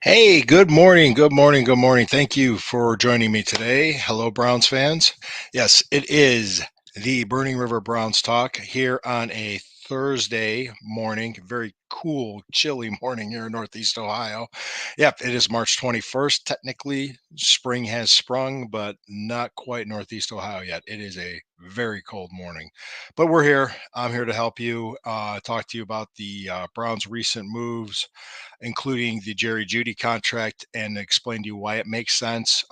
Hey, good morning, good morning, good morning. Thank you for joining me today. Hello, Browns fans. Yes, it is the Burning River Browns Talk here on a Thursday morning, very cool, chilly morning here in Northeast Ohio. Yep, it is March 21st. Technically, spring has sprung, but not quite Northeast Ohio yet. It is a very cold morning, but we're here. I'm here to help you, talk to you about the Browns' recent moves, including the Jeudy contract, and explain to you why it makes sense.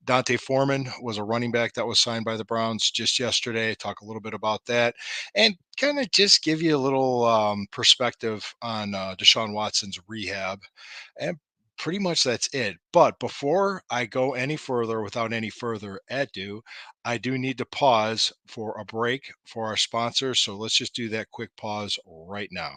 Dante Foreman was a running back that was signed by the Browns just yesterday. Talk a little bit about that and kind of just give you a little perspective on Deshaun Watson's rehab. And pretty much that's it. But before I go any further, without any further ado, I do need to pause for a break for our sponsors. So let's just do that quick pause right now.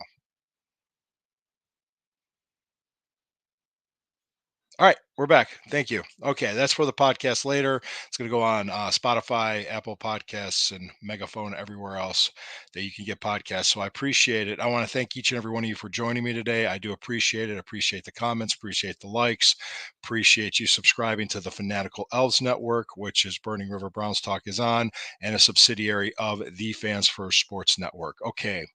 All right, we're back. Thank you. Okay, that's for the podcast later. It's going to go on Spotify, Apple Podcasts, and Megaphone, everywhere else that you can get podcasts. So I appreciate it. I want to thank each and every one of you for joining me today. I do appreciate it. Appreciate the comments, appreciate the likes, appreciate you subscribing to the Fanatical Elves Network, which is Burning River Browns Talk is on, and a subsidiary of the Fans First Sports Network. Okay,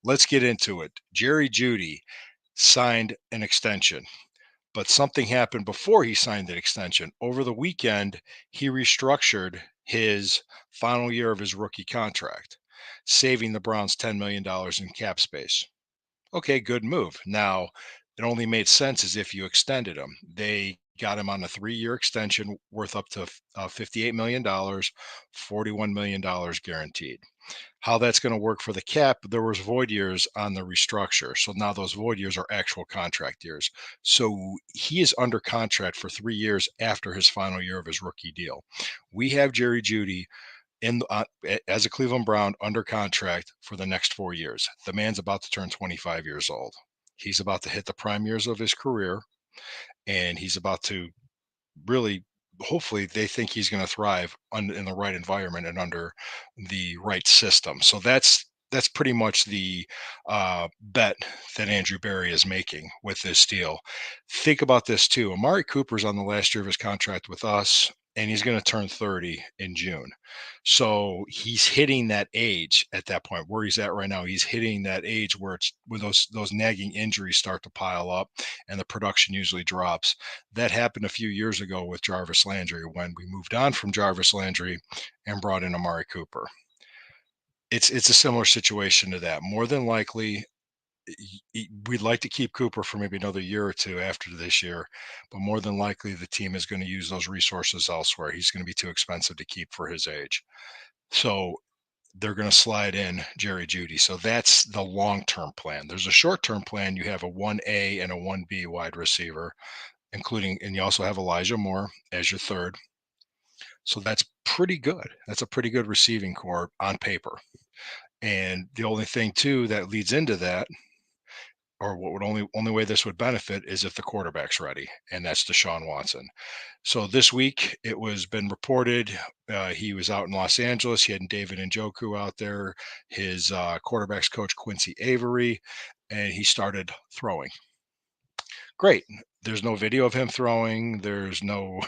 let's get into it. Jerry Jeudy signed an extension, but something happened before he signed the extension. Over the weekend, he restructured his final year of his rookie contract, saving the Browns $10 million in cap space. Okay, good move. Now, it only made sense as if you extended him. They got him on a 3-year extension worth up to $58 million, $41 million guaranteed. How that's going to work for the cap, there was void years on the restructure. So now those void years are actual contract years. So he is under contract for 3 years after his final year of his rookie deal. We have Jerry Jeudy as a Cleveland Brown under contract for the next 4 years. The man's about to turn 25 years old. He's about to hit the prime years of his career, and he's about to really, hopefully they think he's going to thrive in the right environment and under the right system. So that's pretty much the bet that Andrew Berry is making with this deal. Think about this too. Amari Cooper's on the last year of his contract with us, and he's going to turn 30 in June. So he's hitting that age at that point where he's at right now. He's hitting that age where those nagging injuries start to pile up and the production usually drops. That happened a few years ago with Jarvis Landry when we moved on from Jarvis Landry and brought in Amari Cooper. It's a similar situation to that. More than likely, we'd like to keep Cooper for maybe another year or two after this year, but more than likely the team is going to use those resources elsewhere. He's going to be too expensive to keep for his age. So they're going to slide in Jerry Jeudy. So that's the long-term plan. There's a short-term plan. You have a 1A and a 1B wide receiver, and you also have Elijah Moore as your third. So that's pretty good. That's a pretty good receiving core on paper. And the only thing too that leads into that, or what would only way this would benefit, is if the quarterback's ready, and that's Deshaun Watson. So this week it was been reported he was out in Los Angeles. He had David Njoku out there, his quarterbacks coach Quincy Avery, and he started throwing. Great. There's no video of him throwing. There's no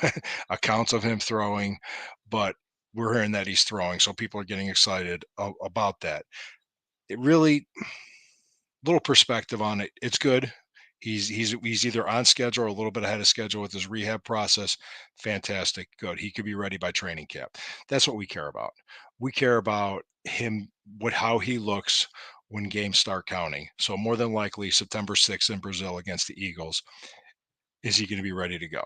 accounts of him throwing, but we're hearing that he's throwing. So people are getting excited about that. It really, little perspective on it. It's good. He's either on schedule or a little bit ahead of schedule with his rehab process. Fantastic. Good. He could be ready by training camp. That's what we care about. We care about him, how he looks when games start counting. So more than likely September 6th in Brazil against the Eagles. Is he going to be ready to go?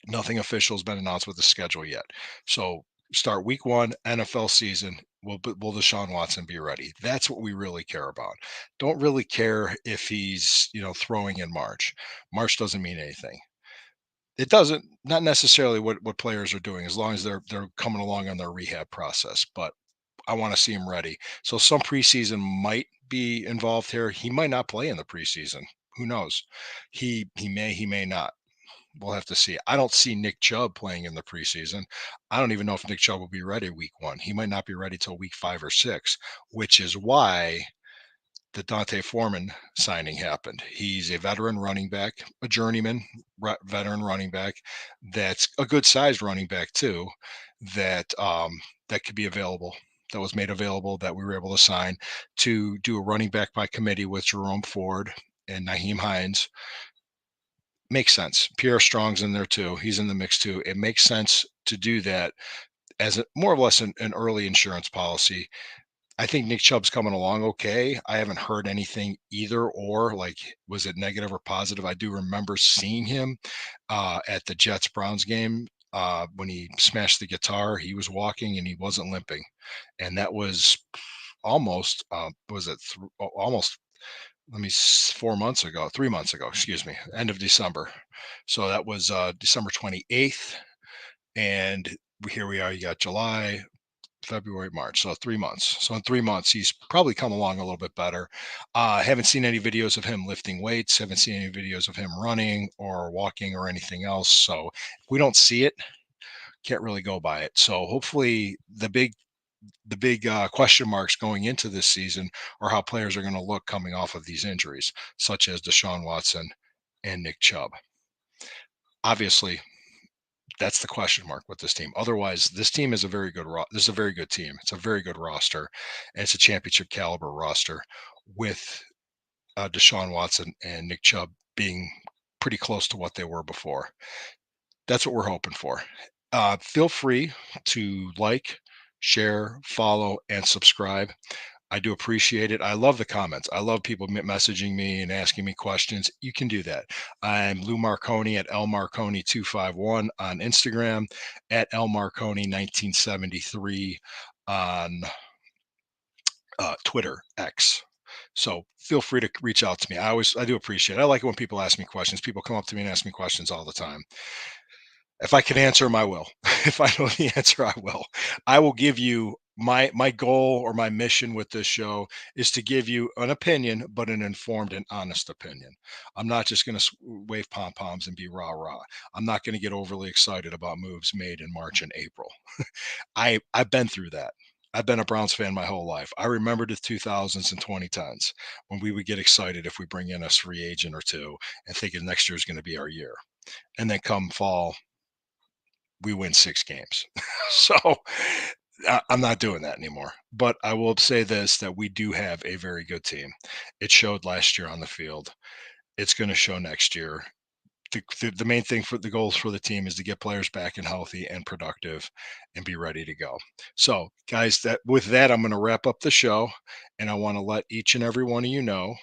Nothing official has been announced with the schedule yet. So start week one, NFL season. Will Deshaun Watson be ready? That's what we really care about. Don't really care if he's, throwing in March. March doesn't mean anything. It doesn't, not necessarily what players are doing, as long as they're coming along on their rehab process. But I want to see him ready. So some preseason might be involved here. He might not play in the preseason. Who knows? He may not. We'll have to see. I don't see Nick Chubb playing in the preseason. I don't even know if Nick Chubb will be ready week one. He might not be ready till week 5 or 6, which is why the Dante Foreman signing happened. He's a veteran running back, a journeyman veteran running back. That's a good sized running back too. That could be available. That was made available. That we were able to sign to do a running back by committee with Jerome Ford and Naheem Hines. Makes sense. Pierre Strong's in there too. He's in the mix too. It makes sense to do that as more or less an early insurance policy. I think Nick Chubb's coming along okay. I haven't heard anything either or, like, was it negative or positive? I do remember seeing him at the Jets Browns game when he smashed the guitar. He was walking and he wasn't limping, and that was almost was it almost, let me 4 months ago, 3 months ago, excuse me, end of December. So that was December 28th, and here we are. You got July, February, March, so 3 months. So in 3 months, he's probably come along a little bit better. Haven't seen any videos of him lifting weights. Haven't seen any videos of him running or walking or anything else. So if we don't see it, can't really go by it. So hopefully, the big question marks going into this season are how players are going to look coming off of these injuries, such as Deshaun Watson and Nick Chubb. Obviously, that's the question mark with this team. Otherwise, this team is a very good. This is a very good team. It's a very good roster, and it's a championship caliber roster with Deshaun Watson and Nick Chubb being pretty close to what they were before. That's what we're hoping for. Feel free to like, share, follow, and subscribe. I do appreciate it. I love the comments. I love people messaging me and asking me questions. You can do that. I'm Lou Marconi at L Marconi 251 on Instagram, at L Marconi 1973 on Twitter X. So feel free to reach out to me. I do appreciate it. I like it when people ask me questions. People come up to me and ask me questions all the time. If I can answer them, I will. If I know the answer, I will. I will give you my goal or my mission with this show is to give you an opinion, but an informed and honest opinion. I'm not just going to wave pom poms and be rah rah. I'm not going to get overly excited about moves made in March and April. I've been through that. I've been a Browns fan my whole life. I remember the 2000s and 2010s when we would get excited if we bring in a free agent or two and thinking next year is going to be our year. And then come fall, we win 6 games. So I'm not doing that anymore. But I will say this, that we do have a very good team. It showed last year on the field. It's going to show next year. The main thing for the goals for the team is to get players back and healthy and productive and be ready to go. So, guys, that with that, I'm going to wrap up the show, and I want to let each and every one of you know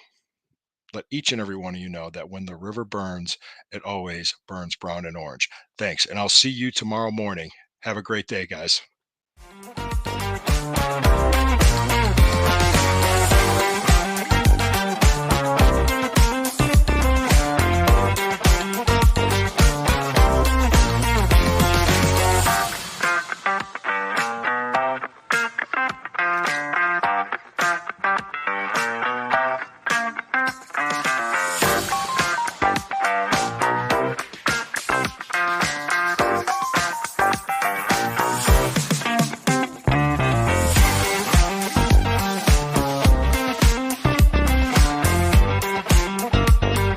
that when the river burns, it always burns brown and orange. Thanks, and I'll see you tomorrow morning. Have a great day, guys.